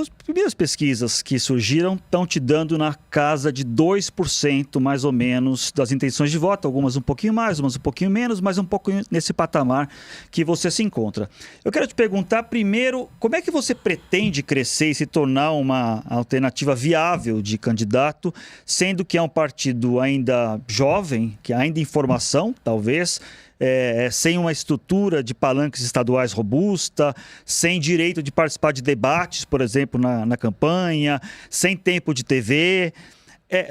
As primeiras pesquisas que surgiram estão te dando na casa de 2% mais ou menos das intenções de voto, algumas um pouquinho mais, umas um pouquinho menos, mas um pouco nesse patamar que você se encontra. Eu quero te perguntar primeiro, como é que você pretende crescer e se tornar uma alternativa viável de candidato, sendo que é um partido ainda jovem, que ainda em formação, talvez, sem uma estrutura de palanques estaduais robusta, sem direito de participar de debates, por exemplo, na campanha, sem tempo de TV.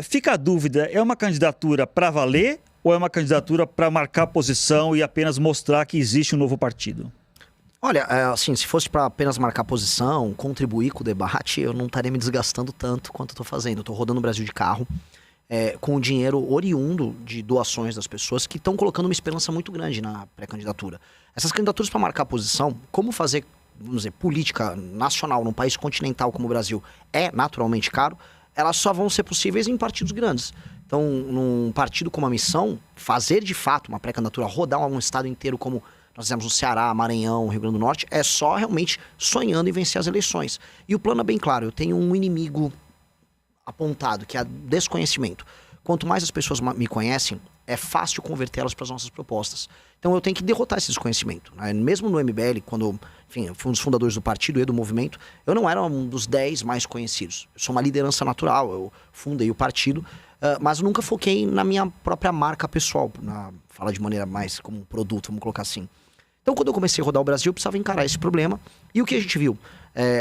Fica a dúvida, é uma candidatura para valer ou é uma candidatura para marcar posição e apenas mostrar que existe um novo partido? Olha, assim, se fosse para apenas marcar posição, contribuir com o debate, eu não estaria me desgastando tanto quanto eu estou fazendo. Eu estou rodando o Brasil de carro, com o dinheiro oriundo de doações das pessoas que estão colocando uma esperança muito grande na pré-candidatura. Essas candidaturas para marcar posição, como fazer, vamos dizer, política nacional num país continental como o Brasil é naturalmente caro, elas só vão ser possíveis em partidos grandes. Então, num partido com uma missão, fazer de fato uma pré-candidatura, rodar um estado inteiro como nós fizemos no Ceará, Maranhão, Rio Grande do Norte, é só realmente sonhando em vencer as eleições. E o plano é bem claro, eu tenho um inimigo apontado, que é desconhecimento. Quanto mais as pessoas me conhecem, é fácil convertê-las para as nossas propostas. Então eu tenho que derrotar esse desconhecimento, né? Mesmo no MBL, quando, enfim, eu fui um dos fundadores do partido e do movimento, eu não era um dos 10 mais conhecidos. Eu sou uma liderança natural, eu fundei o partido, mas eu nunca foquei na minha própria marca pessoal, falar de maneira mais como um produto, vamos colocar assim. Então, quando eu comecei a rodar o Brasil, eu precisava encarar esse problema. E o que a gente viu?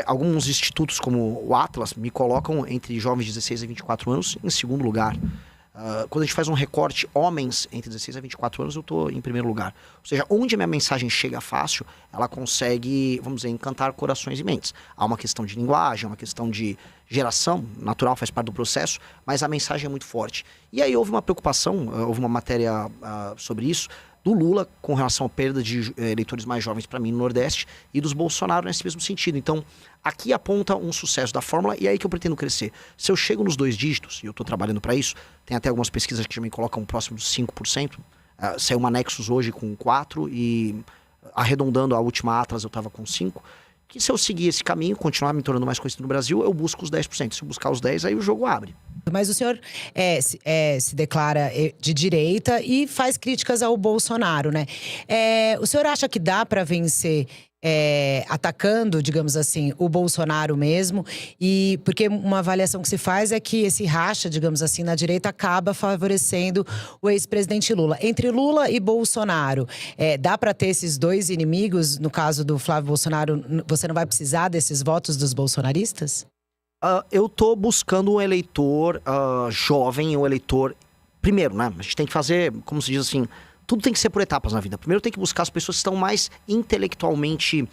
Alguns institutos, como o Atlas, me colocam entre jovens de 16 a 24 anos em segundo lugar. Quando a gente faz um recorte, homens entre 16 a 24 anos, eu estou em primeiro lugar. Ou seja, onde a minha mensagem chega fácil, ela consegue, vamos dizer, encantar corações e mentes. Há uma questão de linguagem, uma questão de geração, natural, faz parte do processo, mas a mensagem é muito forte. E aí houve uma preocupação, houve uma matéria sobre isso, do Lula com relação à perda de eleitores mais jovens para mim no Nordeste e dos Bolsonaro nesse mesmo sentido. Então, aqui aponta um sucesso da fórmula e é aí que eu pretendo crescer. Se eu chego nos 2 dígitos, e eu estou trabalhando para isso, tem até algumas pesquisas que já me colocam próximo dos 5%, saiu uma Nexus hoje com 4% e arredondando a última Atlas eu estava com 5%, que se eu seguir esse caminho, continuar me tornando mais conhecido no Brasil, eu busco os 10%. Se eu buscar os 10%, aí o jogo abre. Mas o senhor se declara de direita e faz críticas ao Bolsonaro, né? O senhor acha que dá para vencer atacando, digamos assim, o Bolsonaro mesmo? E porque uma avaliação que se faz é que esse racha, digamos assim, na direita acaba favorecendo o ex-presidente Lula. Entre Lula e Bolsonaro, dá para ter esses 2 inimigos? No caso do Flávio Bolsonaro, você não vai precisar desses votos dos bolsonaristas? Eu tô buscando um eleitor jovem, um eleitor... Primeiro, né? A gente tem que fazer, como se diz assim, tudo tem que ser por etapas na vida. Primeiro tem que buscar as pessoas que estão mais intelectualmente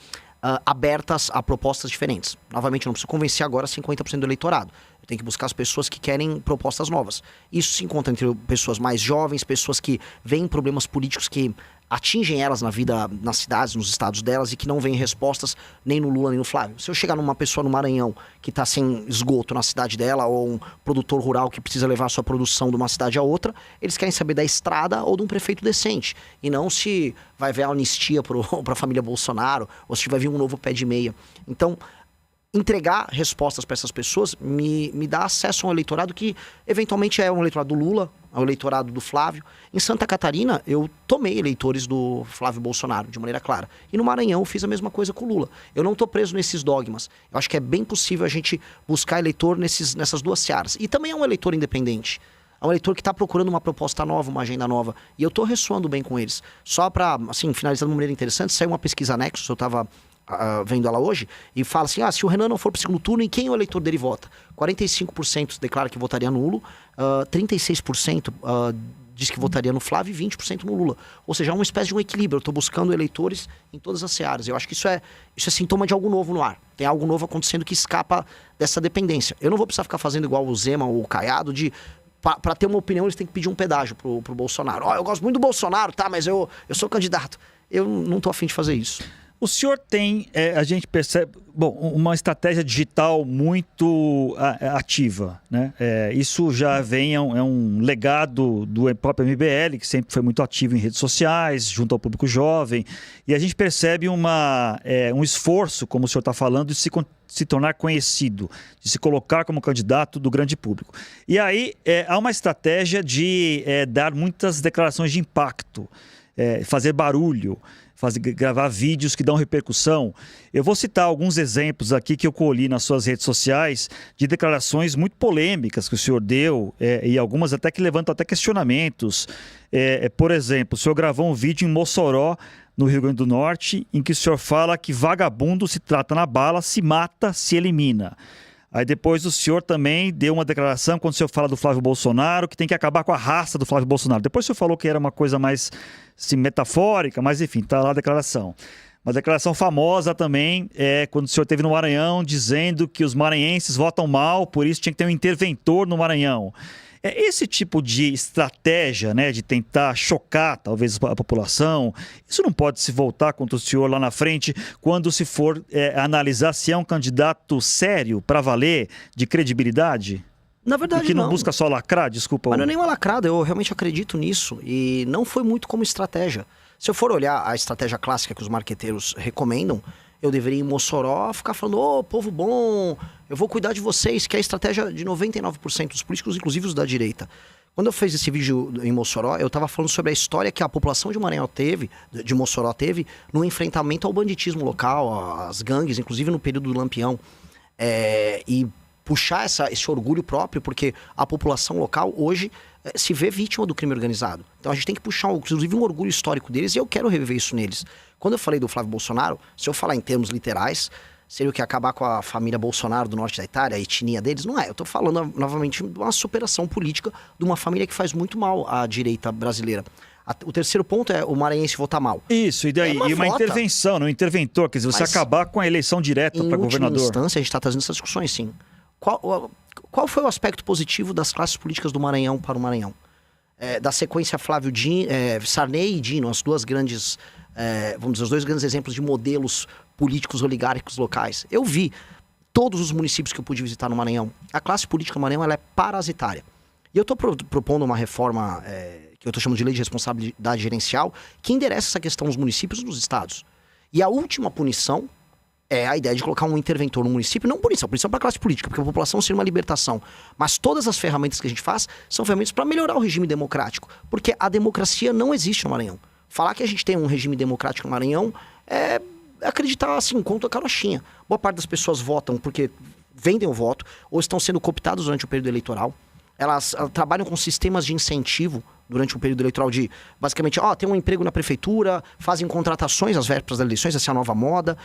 abertas a propostas diferentes. Novamente, eu não preciso convencer agora 50% do eleitorado. Eu tenho que buscar as pessoas que querem propostas novas. Isso se encontra entre pessoas mais jovens, pessoas que veem problemas políticos que atingem elas na vida, nas cidades, nos estados delas e que não veem respostas nem no Lula nem no Flávio. Se eu chegar numa pessoa no Maranhão que está sem esgoto na cidade dela ou um produtor rural que precisa levar a sua produção de uma cidade a outra, eles querem saber da estrada ou de um prefeito decente e não se vai haver anistia para a família Bolsonaro ou se vai vir um novo pé de meia. Então, entregar respostas para essas pessoas me dá acesso a um eleitorado que eventualmente é um eleitorado do Lula, ao eleitorado do Flávio. Em Santa Catarina, eu tomei eleitores do Flávio Bolsonaro, de maneira clara. E no Maranhão, eu fiz a mesma coisa com o Lula. Eu não estou preso nesses dogmas. Eu acho que é bem possível a gente buscar eleitor nessas 2 searas. E também é um eleitor independente. É um eleitor que está procurando uma proposta nova, uma agenda nova. E eu estou ressoando bem com eles. Só para, assim, finalizar de uma maneira interessante, saiu uma pesquisa Nexus, eu estava vendo ela hoje, e fala assim, se o Renan não for para o segundo turno, em quem o eleitor dele vota? 45% declara que votaria no Lula, 36% diz que votaria no Flávio e 20% no Lula. Ou seja, é uma espécie de um equilíbrio. Eu estou buscando eleitores em todas as searas. Eu acho que isso é sintoma de algo novo no ar. Tem algo novo acontecendo que escapa dessa dependência. Eu não vou precisar ficar fazendo igual o Zema ou o Caiado de... Para ter uma opinião, eles têm que pedir um pedágio pro Bolsonaro. Eu gosto muito do Bolsonaro, tá? Mas eu sou candidato. Eu não tô afim de fazer isso. O senhor tem, a gente percebe, uma estratégia digital muito ativa, né? Isso já vem, é um legado do próprio MBL, que sempre foi muito ativo em redes sociais, junto ao público jovem, e a gente percebe um esforço, como o senhor está falando, de se se tornar conhecido, de se colocar como candidato do grande público. E aí há uma estratégia de dar muitas declarações de impacto, fazer barulho, gravar vídeos que dão repercussão. Eu vou citar alguns exemplos aqui que eu colhi nas suas redes sociais de declarações muito polêmicas que o senhor deu e algumas até que levantam até questionamentos. Por exemplo, o senhor gravou um vídeo em Mossoró, no Rio Grande do Norte, em que o senhor fala que vagabundo se trata na bala, se mata, se elimina. Aí depois o senhor também deu uma declaração quando o senhor fala do Flávio Bolsonaro, que tem que acabar com a raça do Flávio Bolsonaro. Depois o senhor falou que era uma coisa mais assim, metafórica, mas enfim, está lá a declaração. Uma declaração famosa também é quando o senhor esteve no Maranhão dizendo que os maranhenses votam mal, por isso tinha que ter um interventor no Maranhão. Esse tipo de estratégia, né, de tentar chocar talvez a população, isso não pode se voltar contra o senhor lá na frente quando se for analisar se é um candidato sério, para valer, de credibilidade? Na verdade, e que não busca só lacrar, desculpa. Mas não é nenhuma lacrada, eu realmente acredito nisso. E não foi muito como estratégia. Se eu for olhar a estratégia clássica que os marqueteiros recomendam, eu deveria ir em Mossoró ficar falando, ô, povo bom, eu vou cuidar de vocês, que é a estratégia de 99% dos políticos, inclusive os da direita. Quando eu fiz esse vídeo em Mossoró, eu estava falando sobre a história que a população de Maranhão de Mossoró teve, no enfrentamento ao banditismo local, às gangues, inclusive no período do Lampião. E puxar esse orgulho próprio, porque a população local hoje se vê vítima do crime organizado. Então a gente tem que puxar, inclusive, um orgulho histórico deles, e eu quero reviver isso neles. Quando eu falei do Flávio Bolsonaro, se eu falar em termos literais, seria o que acabar com a família Bolsonaro do norte da Itália, a etnia deles? Não é. Eu tô falando, novamente, de uma superação política de uma família que faz muito mal à direita brasileira. O terceiro ponto é o maranhense votar mal. Isso, e daí? E uma intervenção, um interventor, quer dizer, você acabar com a eleição direta para governador. Em última instância, a gente está trazendo essas discussões, sim. Qual foi o aspecto positivo das classes políticas do Maranhão para o Maranhão? Da sequência Sarney e Dino, as duas grandes, vamos dizer, os dois grandes exemplos de modelos políticos oligárquicos locais. Eu vi todos os municípios que eu pude visitar no Maranhão. A classe política do Maranhão ela é parasitária. E eu estou propondo uma reforma que eu estou chamando de lei de responsabilidade gerencial, que endereça essa questão nos municípios e nos estados. E a última punição é a ideia de colocar um interventor no município, não punição para a classe política, porque a população seria uma libertação. Mas todas as ferramentas que a gente faz são ferramentas para melhorar o regime democrático, porque a democracia não existe no Maranhão. Falar que a gente tem um regime democrático no Maranhão é acreditar assim, contra a carochinha. Boa parte das pessoas votam porque vendem o voto ou estão sendo cooptados durante o período eleitoral. Elas trabalham com sistemas de incentivo durante o período eleitoral de, basicamente, tem um emprego na prefeitura, fazem contratações às vésperas das eleições, essa é a nova moda.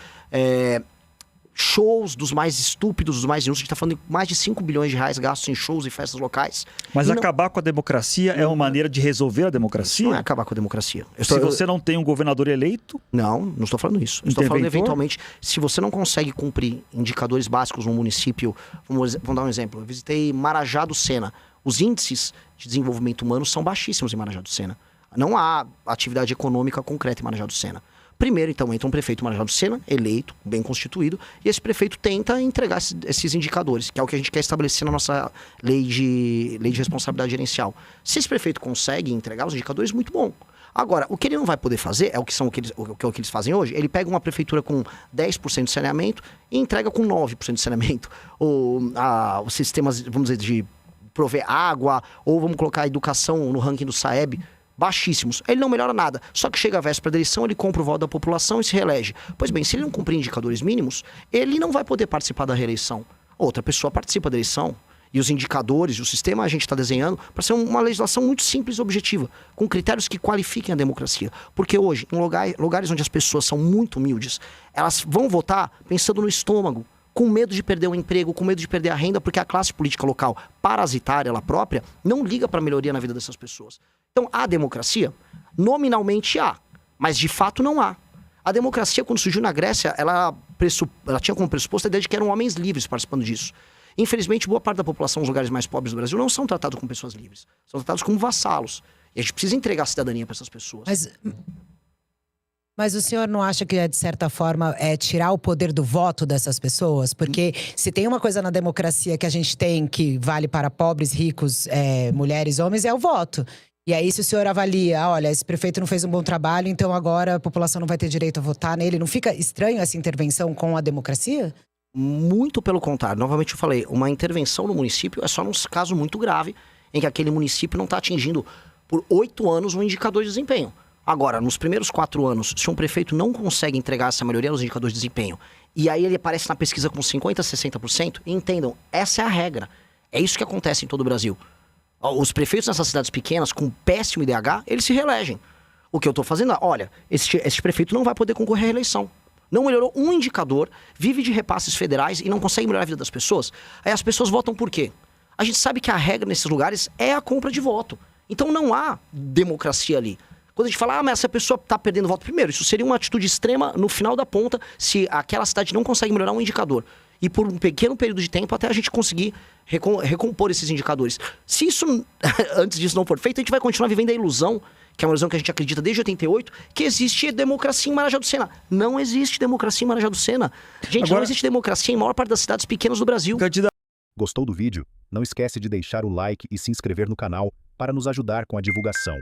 Shows dos mais estúpidos, dos mais inúteis. A gente está falando de mais de 5 bilhões de reais gastos em shows e festas locais. Mas acabar com a democracia é uma maneira de resolver a democracia? Não é acabar com a democracia. Se você não tem um governador eleito? Não estou falando isso. Estou falando, eventualmente, se você não consegue cumprir indicadores básicos no município... Vamos dar um exemplo. Eu visitei Marajá do Sena. Os índices de desenvolvimento humano são baixíssimos em Marajá do Sena. Não há atividade econômica concreta em Marajá do Sena. Primeiro, então, entra um prefeito Marajá do Sena, eleito, bem constituído, e esse prefeito tenta entregar esses indicadores, que é o que a gente quer estabelecer na nossa lei de responsabilidade gerencial. Se esse prefeito consegue entregar os indicadores, muito bom. Agora, o que ele não vai poder fazer, é o que eles fazem hoje, ele pega uma prefeitura com 10% de saneamento e entrega com 9% de saneamento. Os sistemas, vamos dizer, de prover água, ou vamos colocar a educação no ranking do Saeb, baixíssimos. Ele não melhora nada. Só que chega a véspera da eleição, ele compra o voto da população e se reelege. Pois bem, se ele não cumprir indicadores mínimos, ele não vai poder participar da reeleição. Outra pessoa participa da eleição. E os indicadores e o sistema a gente está desenhando para ser uma legislação muito simples e objetiva, com critérios que qualifiquem a democracia. Porque hoje, em lugares onde as pessoas são muito humildes, elas vão votar pensando no estômago, com medo de perder o emprego, com medo de perder a renda, porque a classe política local, parasitária ela própria, não liga para a melhoria na vida dessas pessoas. Então, a democracia, nominalmente há, mas de fato não há. A democracia, quando surgiu na Grécia, ela tinha como pressuposto a ideia de que eram homens livres participando disso. Infelizmente, boa parte da população nos lugares mais pobres do Brasil não são tratados como pessoas livres. São tratados como vassalos. E a gente precisa entregar a cidadania para essas pessoas. Mas o senhor não acha que, de certa forma, é tirar o poder do voto dessas pessoas? Porque se tem uma coisa na democracia que a gente tem que vale para pobres, ricos, mulheres, homens, é o voto. E aí, se o senhor avalia, olha, esse prefeito não fez um bom trabalho, então agora a população não vai ter direito a votar nele. Não fica estranho essa intervenção com a democracia? Muito pelo contrário. Novamente eu falei, uma intervenção no município é só num caso muito grave, em que aquele município não está atingindo por 8 anos um indicador de desempenho. Agora, nos primeiros 4 anos, se um prefeito não consegue entregar essa melhoria nos indicadores de desempenho, e aí ele aparece na pesquisa com 50%, 60%, entendam, essa é a regra. É isso que acontece em todo o Brasil. Os prefeitos nessas cidades pequenas, com péssimo IDH, eles se reelegem. O que eu estou fazendo é, olha, esse prefeito não vai poder concorrer à reeleição. Não melhorou um indicador, vive de repasses federais e não consegue melhorar a vida das pessoas. Aí as pessoas votam por quê? A gente sabe que a regra nesses lugares é a compra de voto. Então não há democracia ali. Quando a gente fala, mas essa pessoa está perdendo voto, primeiro, isso seria uma atitude extrema no final da ponta se aquela cidade não consegue melhorar um indicador. E por um pequeno período de tempo até a gente conseguir recompor esses indicadores. Se isso, antes disso não for feito, a gente vai continuar vivendo a ilusão, que é uma ilusão que a gente acredita desde 88, que existe democracia em Marajá do Sena. Não existe democracia em Marajá do Sena. Gente, Agora, não existe democracia em maior parte das cidades pequenas do Brasil. Gostou do vídeo? Não esquece de deixar o like e se inscrever no canal para nos ajudar com a divulgação.